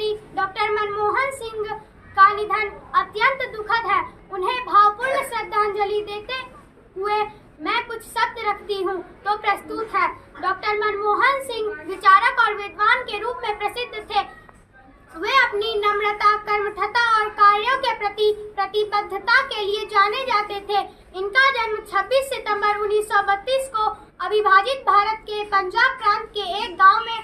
प्रधानमंत्री डॉक्टर मनमोहन सिंह का निधन अत्यंत दुखद है। उन्हें भावपूर्ण श्रद्धांजलि देते हुए मैं कुछ शब्द रखती हूँ तो प्रस्तुत है। डॉक्टर मनमोहन सिंह विचारक और विद्वान के रूप में प्रसिद्ध थे। वे अपनी नम्रता, कर्मठता और कार्यों के प्रति प्रतिबद्धता के लिए जाने जाते थे। इनका जन्म 26 सितंबर 1932 को अविभाजित भारत के पंजाब प्रांत के एक गांव में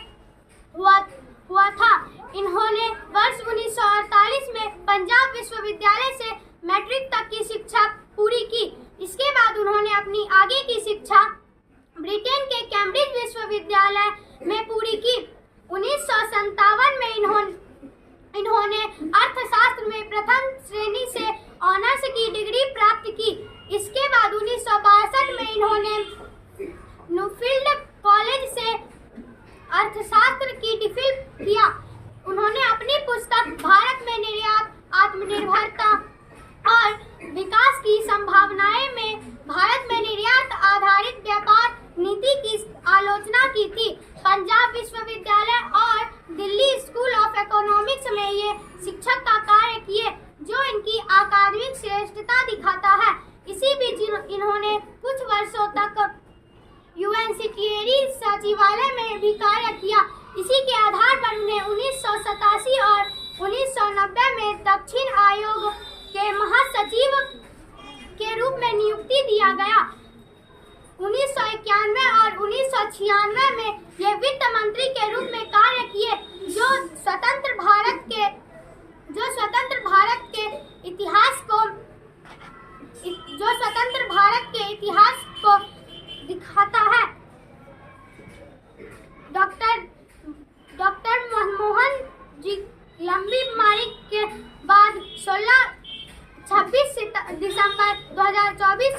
हुआ था। इन्होंने वर्ष 1948 में पंजाब विश्वविद्यालय से मैट्रिक तक की शिक्षा पूरी की। इसके बाद उन्होंने अपनी आगे की शिक्षा ब्रिटेन के कैम्ब्रिज विश्वविद्यालय में पूरी की। 1957 में इन्होंने अर्थशास्त्र में प्रथम श्रेणी से ऑनर्स की डिग्री प्राप्त की। इसके बाद 1962 में इन्होंने न्यूफील्ड कॉलेज से अर्थशास्त्र की डिफिल किया। उन्होंने अपनी पुस्तक भारत में निर्यात, आत्मनिर्भरता और विकास की संभावनाएं में भारत में निर्यात आधारित व्यापार नीति की आलोचना की थी। पंजाब विश्वविद्यालय और दिल्ली स्कूल ऑफ इकोनॉमिक्स में ये शिक्षक का कार्य किए, जो इनकी अकादमिक श्रेष्ठता दिखाता है। इसी बीच इन्होंने कुछ वर्षों तक यूएन सेक्रेटरी सचिवालय में भी कार्य किया। इसी के आधार पर उन्हें 1987 और 1990 में दक्षिण आयोग के महासचिव के रूप में नियुक्ति दिया गया। 1991 और 1996 में ये वित्त मंत्री के रूप में कार्य किए, जो स्वतंत्र भारत के इतिहास को दिखाता है। डॉक्टर मनमोहन जी लंबी बीमारी के बाद 26 दिसंबर 2024